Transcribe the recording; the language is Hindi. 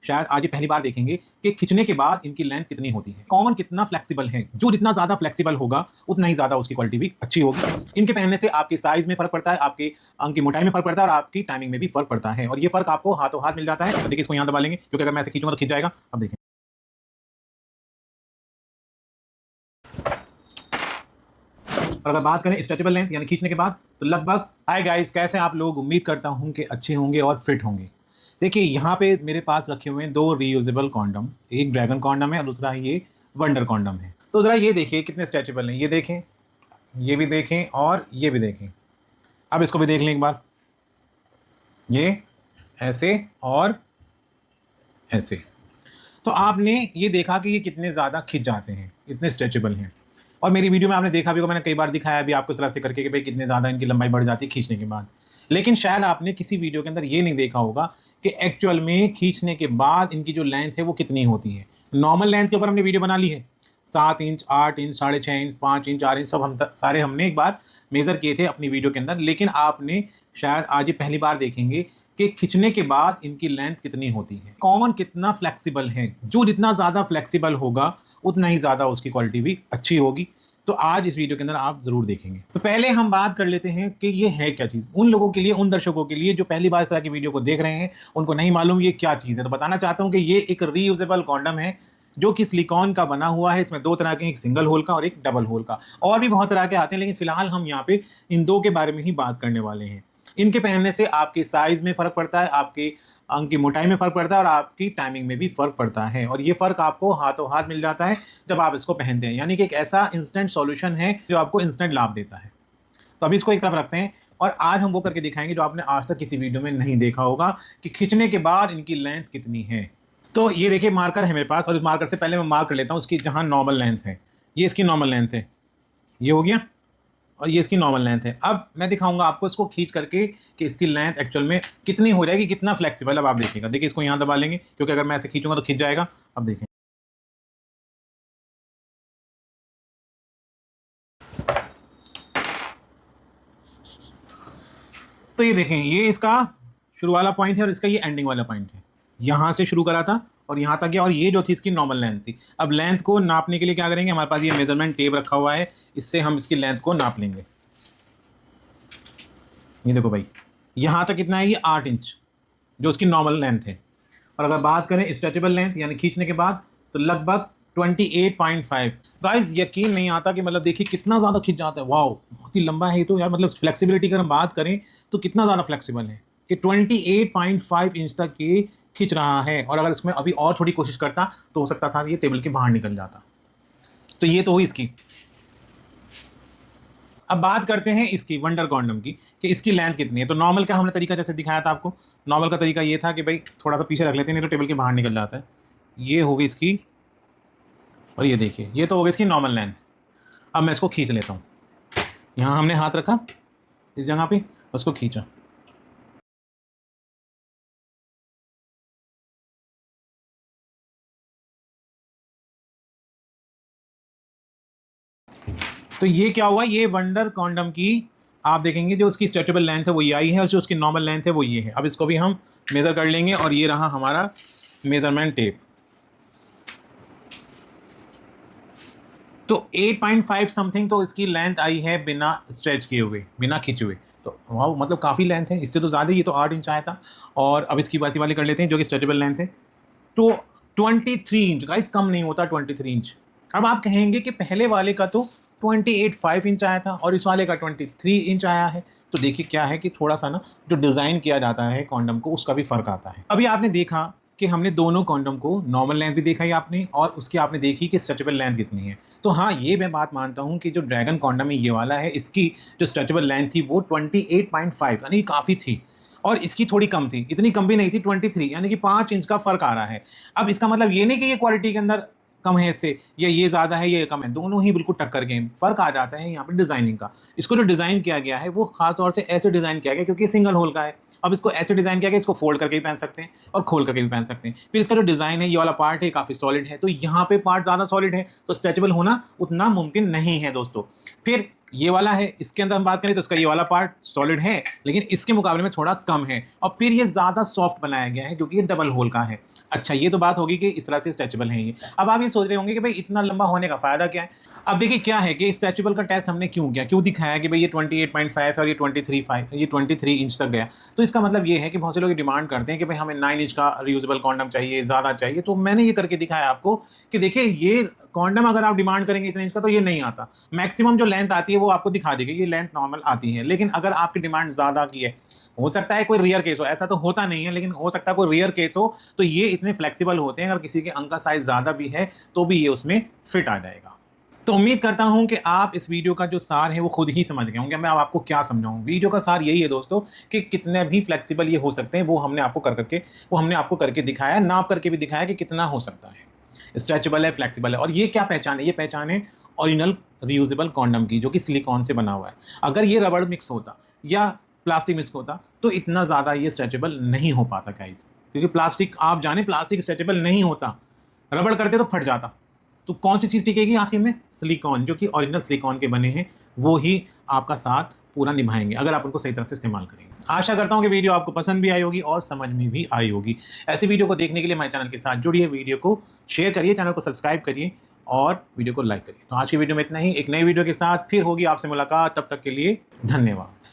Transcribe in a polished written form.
शायद आज ये पहली बार देखेंगे कि खींचने के बाद इनकी लेंथ कितनी होती है, कॉमन कितना फ्लेक्सिबल है। जो जितना ज़्यादा फ्लेक्सिबल होगा उतना ही ज़्यादा उसकी क्वालिटी भी अच्छी होगी। इनके पहनने से आपके साइज़ में फ़र्क पड़ता है, आपके अंग की मोटाई में फ़र्क पड़ता है और आपकी टाइमिंग में भी फ़र्क पड़ता है। और ये फ़र्क आपको हाथों हाथ मिल जाता है। तो देखिए इसको यहाँ दबा लेंगे, क्योंकि अगर मैं ऐसे खींचूंगा तो खींच जाएगा। अब देखें, और अगर बात करें स्ट्रेचेबल लेंथ यानी खींचने के बाद, तो लगभग। हाय गाइस, कैसे आप लोग? उम्मीद करता हूं कि अच्छे होंगे और फिट होंगे। देखिए यहाँ पे मेरे पास रखे हुए हैं दो रीयूजेबल कॉन्डम, एक ड्रैगन कॉन्डम है और दूसरा ये वंडर कॉन्डम है। तो ज़रा ये देखिए कितने स्ट्रेचेबल हैं, ये देखें, ये भी देखें और ये भी देखें। अब इसको भी देख लें एक बार, ये ऐसे और ऐसे। तो आपने ये देखा कि ये कितने ज़्यादा खिंच जाते हैं, इतने स्ट्रेचेबल हैं। और मेरी वीडियो में आपने देखा भी होगा, मैंने कई बार दिखाया भी आपको इस तरह से करके कि भाई कितने ज़्यादा इनकी लंबाई बढ़ जाती है खींचने के बाद। लेकिन शायद आपने किसी वीडियो के अंदर ये नहीं देखा होगा कि एक्चुअल में खींचने के बाद इनकी जो लेंथ है वो कितनी होती है। नॉर्मल लेंथ के ऊपर हमने वीडियो बना ली है, 7 inch, 8 inch, 6.5 inch, 5 inch, 4 inch, सब हम सारे हमने एक बार मेज़र किए थे अपनी वीडियो के अंदर। लेकिन आपने शायद आज ये पहली बार देखेंगे कि खिंचने के बाद इनकी लेंथ कितनी होती है, कौन कितना फ्लेक्सिबल है। जो जितना ज़्यादा फ्लेक्सिबल होगा उतना ही ज़्यादा उसकी क्वालिटी भी अच्छी होगी। तो आज इस वीडियो के अंदर आप ज़रूर देखेंगे। तो पहले हम बात कर लेते हैं कि ये है क्या चीज़, उन लोगों के लिए, उन दर्शकों के लिए जो पहली बार इस तरह की वीडियो को देख रहे हैं, उनको नहीं मालूम ये क्या चीज़ है। तो बताना चाहता हूँ कि ये एक रीयूजेबल कॉन्डम है जो कि सिलिकॉन का बना हुआ है। इसमें दो तरह के, एक सिंगल होल का और एक डबल होल का। और भी बहुत तरह के आते हैं, लेकिन फिलहाल हम यहाँ पे इन दो के बारे में ही बात करने वाले हैं। इनके पहनने से आपके साइज़ में फ़र्क पड़ता है, आपके अंग की मोटाई में फ़र्क पड़ता है और आपकी टाइमिंग में भी फ़र्क पड़ता है। और ये फ़र्क आपको हाथों हाथ मिल जाता है जब आप इसको पहनते हैं। यानी कि एक ऐसा इंस्टेंट सॉल्यूशन है जो आपको इंस्टेंट लाभ देता है। तो अभी इसको एक तरफ रखते हैं और आज हम वो करके दिखाएंगे जो आपने आज तक किसी वीडियो में नहीं देखा होगा कि खींचने के बाद इनकी लेंथ कितनी है। तो ये देखिए मार्कर है मेरे पास, और इस मार्कर से पहले मैं मार्क कर लेता हूँ उसकी जहाँ नॉर्मल लेंथ है। ये इसकी नॉर्मल लेंथ है, ये हो गया, और ये इसकी नॉर्मल लेंथ है। अब मैं दिखाऊंगा आपको इसको खींच करके कि इसकी लेंथ एक्चुअल में कितनी हो जाएगी, कितना फ्लेक्सिबल। अब आप देखिएगा, देखिए इसको यहाँ दबा लेंगे, क्योंकि अगर मैं ऐसे खींचूंगा तो खींच जाएगा। अब देखें, तो ये देखें, ये इसका शुरू वाला पॉइंट है और इसका ये एंडिंग वाला पॉइंट है। यहाँ से शुरू करा था और यहाँ तक गया, और ये जो थी इसकी नॉर्मल लेंथ थी। अब लेंथ को नापने के लिए क्या करेंगे, हमारे पास ये मेजरमेंट टेप रखा हुआ है, इससे हम इसकी लेंथ को नाप लेंगे। ये देखो भाई, यहाँ तक कितना है, ये 8 इंच जो उसकी नॉर्मल लेंथ है। और अगर बात करें स्ट्रेचेबल लेंथ यानी खींचने के बाद, तो लगभग 28.5। गाइस यकीन नहीं आता कि मतलब देखिए कितना ज़्यादा खींच जाता है। वाओ, बहुत ही लंबा है ये तो यार। मतलब फ्लेक्सिबिलिटी अगर हम बात करें तो कितना ज़्यादा फ्लेक्सिबल है कि 28.5 इंच तक ये खींच रहा है। और अगर इसमें अभी और थोड़ी कोशिश करता तो हो सकता था ये टेबल के बाहर निकल जाता। तो ये तो हुई इसकी। अब बात करते हैं इसकी वंडर कॉन्डम की कि इसकी लेंथ कितनी है। तो नॉर्मल का हमने तरीका जैसे दिखाया था आपको, नॉर्मल का तरीका ये था कि भाई थोड़ा सा पीछे रख लेते हैं, नहीं तो टेबल के बाहर निकल जाता है। ये होगी इसकी, और ये देखिए ये तो होगी इसकी नॉर्मल लेंथ। अब मैं इसको खींच लेता हूँ, यहाँ हमने हाथ रखा इस जगह पे, उसको खींचा, तो ये क्या हुआ, ये वंडर कॉन्डम की आप देखेंगे जो उसकी स्ट्रेचेबल लेंथ है वो ये आई है, और जो उसकी नॉर्मल लेंथ है वो ये है। अब इसको भी हम मेज़र कर लेंगे, और ये रहा हमारा मेज़रमेंट टेप। तो 8.5 समथिंग तो इसकी लेंथ आई है बिना स्ट्रेच किए हुए, बिना खींचे हुए। तो वाह, मतलब काफ़ी लेंथ है, इससे तो ज़्यादा ही। ये तो 8 इंच आया था। और अब इसकी बासी वाली कर लेते हैं जो कि स्ट्रेचेबल लेंथ है। तो 23 इंच, गाइस कम नहीं होता 23 इंच। अब आप कहेंगे कि पहले वाले का तो 28.5 इंच आया था और इस वाले का 23 इंच आया है। तो देखिए क्या है कि थोड़ा सा ना जो डिज़ाइन किया जाता है कॉन्डम को, उसका भी फ़र्क आता है। अभी आपने देखा कि हमने दोनों कॉन्डम को नॉर्मल लेंथ भी देखा ही आपने, और उसकी आपने देखी कि स्ट्रेचेबल लेंथ कितनी है। तो हाँ, ये मैं बात मानता हूँ कि जो ड्रैगन कॉन्डम है ये वाला है, इसकी जो स्ट्रेचेबल लेंथ थी वो 28.5 यानी काफ़ी थी। और इसकी थोड़ी कम थी, इतनी कम भी नहीं थी, 23 यानी कि 5 इंच का फ़र्क आ रहा है। अब इसका मतलब ये नहीं कि ये क्वालिटी के अंदर कम है इससे, या ये ज़्यादा है ये कम है, दोनों ही बिल्कुल टक्कर के हैं। फ़र्क आ जाता है यहाँ पे डिज़ाइनिंग का। इसको जो डिज़ाइन किया गया है वो ख़ास तौर से ऐसे डिज़ाइन किया गया क्योंकि सिंगल होल का है। अब इसको ऐसे डिज़ाइन किया गया, इसको फोल्ड करके भी पहन सकते हैं और खोल करके भी पहन सकते हैं। फिर इसका जो डिज़ाइन है, ये वाला पार्ट है काफ़ी सॉलिड है, तो यहाँ पे पार्ट ज़्यादा सॉलिड है तो स्ट्रेचेबल होना उतना मुमकिन नहीं है दोस्तों। फिर ये वाला है, इसके अंदर हम बात करें तो इसका ये वाला पार्ट सॉलिड है, लेकिन इसके मुकाबले में थोड़ा कम है, और फिर ये ज़्यादा सॉफ्ट बनाया गया है क्योंकि ये डबल होल का है। अच्छा, ये तो बात होगी कि इस तरह से स्ट्रेचेबल है ये। अब आप ये सोच रहे होंगे कि भाई इतना लंबा होने का फ़ायदा क्या है। अब देखिए क्या है कि स्ट्रेचेबल का टेस्ट हमने क्यों किया, क्यों दिखाया कि भाई ये 28.5 है और ये 23 इंच तक गया। तो इसका मतलब ये है कि बहुत से लोग डिमांड करते हैं कि भाई हमें 9 इंच का रियूजेबल कॉन्डम चाहिए, ज़्यादा चाहिए। तो मैंने ये करके दिखाया आपको कि देखिए ये कॉन्डम अगर आप डिमांड करेंगे इतने इंच का तो ये नहीं आता। मैक्सिमम जो लेंथ आती है वो आपको दिखा देगी, ये लेंथ नॉर्मल आती है। लेकिन अगर आपकी डिमांड ज़्यादा की है, हो सकता है कोई रेयर केस हो, ऐसा तो होता नहीं है लेकिन हो सकता है कोई रेयर केस हो, तो ये इतने फ्लेक्सिबल होते हैं, अगर किसी के अंग का साइज ज़्यादा भी है तो भी ये उसमें फिट आ जाएगा। तो उम्मीद करता हूं कि आप इस वीडियो का जो सार है वो खुद ही समझ गए होंगे। मैं अब आपको क्या समझाऊं, वीडियो का सार यही है दोस्तों कि कितने भी फ्लेक्सिबल ये हो सकते हैं, वो हमने आपको करके दिखाया, नाप करके भी दिखाया कि कितना हो सकता है, स्ट्रेचेबल है, फ्लेक्सिबल है। और ये क्या पहचान है, ये पहचान है ओरिजिनल रियूजेबल कॉन्डम की, जो कि सिलिकॉन से बना हुआ है। अगर ये रबड़ मिक्स होता या प्लास्टिक मिक्स होता तो इतना ज़्यादा ये स्ट्रेचेबल नहीं हो पाता गाइस, क्योंकि प्लास्टिक, आप जाने प्लास्टिक स्ट्रेचेबल नहीं होता, रबड़ करते तो फट जाता। तो कौन सी चीज़ टिकेगी आखिर में, सिलिकॉन, जो कि ओरिजिनल सिलिकॉन के बने हैं, वो ही आपका साथ पूरा निभाएंगे अगर आप उनको सही तरह से इस्तेमाल करेंगे। आशा करता हूँ कि वीडियो आपको पसंद भी आई होगी और समझ में भी आई होगी। ऐसी वीडियो को देखने के लिए हमारे चैनल के साथ जुड़िए, वीडियो को शेयर करिए, चैनल को सब्सक्राइब करिए और वीडियो को लाइक करिए। तो आज की वीडियो में इतना ही, एक नई वीडियो के साथ फिर होगी आपसे मुलाकात, तब तक के लिए धन्यवाद।